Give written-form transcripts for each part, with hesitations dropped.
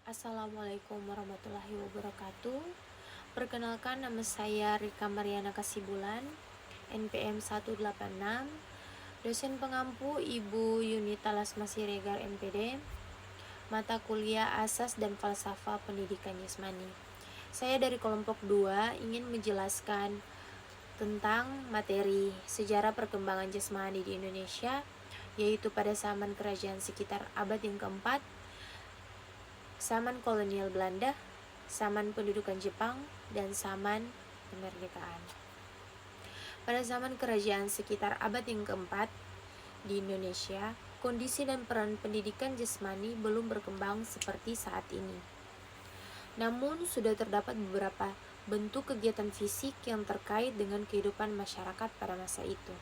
Assalamualaikum warahmatullahi wabarakatuh. Perkenalkan, nama saya Rika Mariana Kasibulan, NPM 186, dosen pengampu Ibu Yunita Lasma Siregar MPD, mata kuliah Asas dan Falsafah Pendidikan Jasmani. Saya dari kelompok 2 ingin menjelaskan tentang materi sejarah perkembangan jasmani di Indonesia, yaitu pada zaman kerajaan sekitar abad yang keempat, zaman kolonial Belanda, zaman pendudukan Jepang, dan zaman kemerdekaan. Pada zaman kerajaan sekitar abad yang keempat di Indonesia, kondisi dan peran pendidikan jasmani belum berkembang seperti saat ini. Namun sudah terdapat beberapa bentuk kegiatan fisik yang terkait dengan kehidupan masyarakat pada masa itu.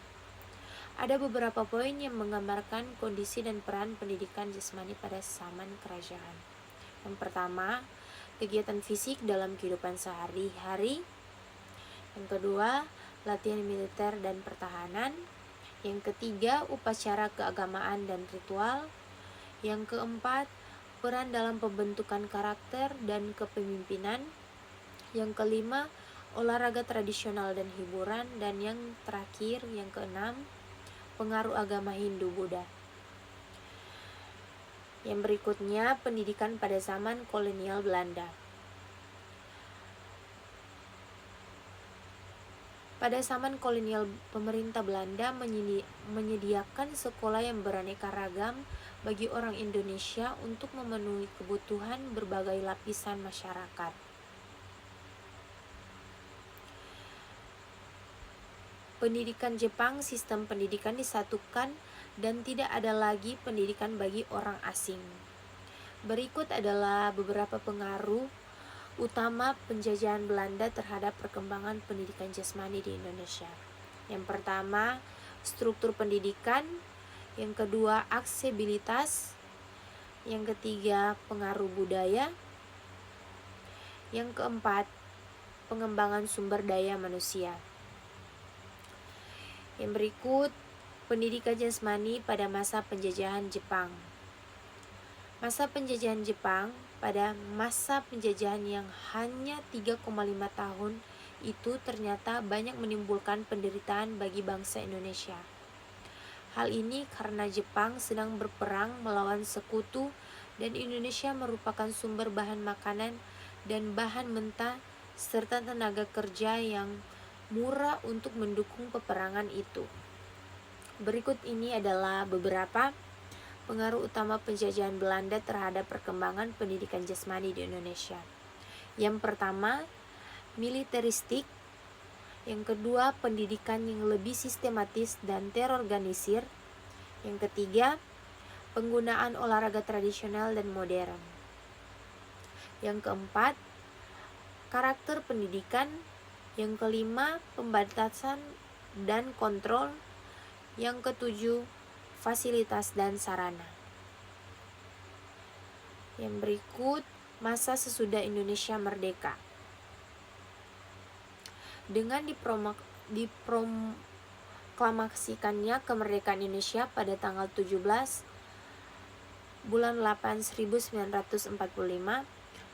Ada beberapa poin yang menggambarkan kondisi dan peran pendidikan jasmani pada zaman kerajaan. Yang pertama, kegiatan fisik dalam kehidupan sehari-hari. Yang kedua, latihan militer dan pertahanan. Yang ketiga, upacara keagamaan dan ritual. Yang keempat, peran dalam pembentukan karakter dan kepemimpinan. Yang kelima, olahraga tradisional dan hiburan. Dan yang terakhir, yang keenam, pengaruh agama Hindu-Buddha. Yang berikutnya, pendidikan pada zaman kolonial Belanda. Pada zaman kolonial, pemerintah Belanda menyediakan sekolah yang beraneka ragam bagi orang Indonesia untuk memenuhi kebutuhan berbagai lapisan masyarakat. Pendidikan Jepang, sistem pendidikan disatukan dan tidak ada lagi pendidikan bagi orang asing. Berikut adalah beberapa pengaruh utama penjajahan Belanda terhadap perkembangan pendidikan jasmani di Indonesia. Yang pertama, struktur pendidikan. Yang kedua, aksesibilitas. Yang ketiga, pengaruh budaya. Yang keempat, pengembangan sumber daya manusia. Yang berikut, pendidikan jasmani pada masa penjajahan Jepang. Masa penjajahan Jepang, pada masa penjajahan yang hanya 3,5 tahun itu ternyata banyak menimbulkan penderitaan bagi bangsa Indonesia. Hal ini karena Jepang sedang berperang melawan sekutu dan Indonesia merupakan sumber bahan makanan dan bahan mentah serta tenaga kerja yang murah untuk mendukung peperangan itu. Berikut ini adalah beberapa pengaruh utama penjajahan Belanda terhadap perkembangan pendidikan jasmani di Indonesia. Yang pertama, militeristik. Yang kedua, pendidikan yang lebih sistematis dan terorganisir. Yang ketiga, penggunaan olahraga tradisional dan modern. Yang keempat, karakter pendidikan. Yang kelima, pembatasan dan kontrol. Yang ketujuh, fasilitas dan sarana. Yang berikut, masa sesudah Indonesia merdeka. Dengan diproklamasikannya kemerdekaan Indonesia pada tanggal 17 bulan 8 1945,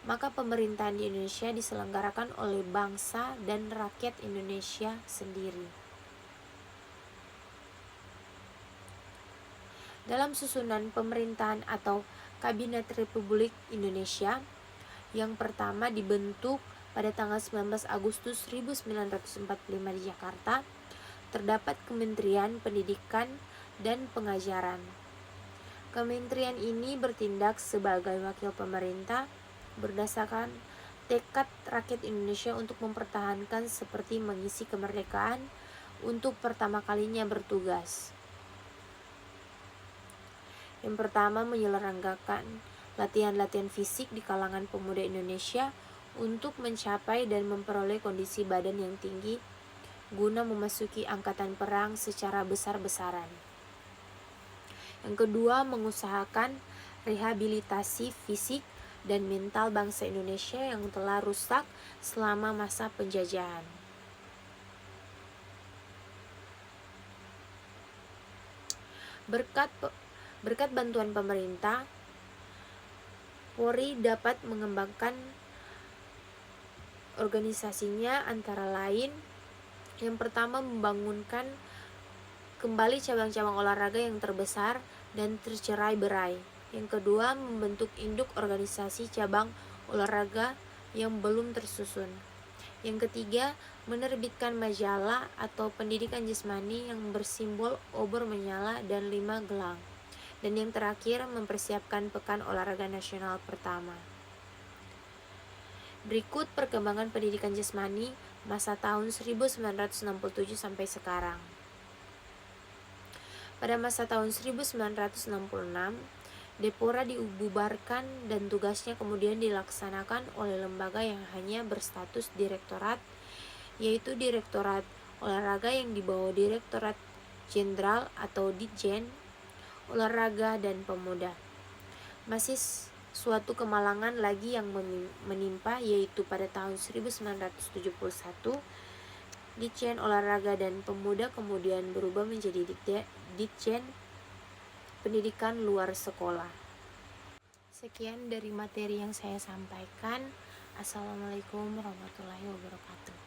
maka pemerintahan di Indonesia diselenggarakan oleh bangsa dan rakyat Indonesia sendiri. Dalam susunan pemerintahan atau Kabinet Republik Indonesia yang pertama dibentuk pada tanggal 19 Agustus 1945 di Jakarta, terdapat Kementerian Pendidikan dan Pengajaran. Kementerian ini bertindak sebagai wakil pemerintah berdasarkan tekad rakyat Indonesia untuk mempertahankan seperti mengisi kemerdekaan untuk pertama kalinya bertugas. Yang pertama, menyelenggarakan latihan-latihan fisik di kalangan pemuda Indonesia untuk mencapai dan memperoleh kondisi badan yang tinggi guna memasuki angkatan perang secara besar-besaran. Yang kedua, mengusahakan rehabilitasi fisik dan mental bangsa Indonesia yang telah rusak selama masa penjajahan. Berkat bantuan pemerintah, Polri dapat mengembangkan organisasinya antara lain yang pertama membangunkan kembali cabang-cabang olahraga yang terbesar dan tercerai-berai. Yang kedua, membentuk induk organisasi cabang olahraga yang belum tersusun. Yang ketiga, menerbitkan majalah atau pendidikan jasmani yang bersimbol obor menyala dan 5 gelang. Dan yang terakhir, mempersiapkan Pekan Olahraga Nasional pertama. Berikut perkembangan pendidikan jasmani masa tahun 1967 sampai sekarang. Pada masa tahun 1966, Depora dibubarkan dan tugasnya kemudian dilaksanakan oleh lembaga yang hanya berstatus direktorat, yaitu Direktorat Olahraga yang di bawah Direktorat Jenderal atau Ditjen Olahraga dan Pemuda. Masih suatu kemalangan lagi yang menimpa, yaitu pada tahun 1971 Ditjen Olahraga dan Pemuda kemudian berubah menjadi Ditjen Pendidikan Luar Sekolah. Sekian dari materi yang saya sampaikan. Assalamualaikum warahmatullahi wabarakatuh.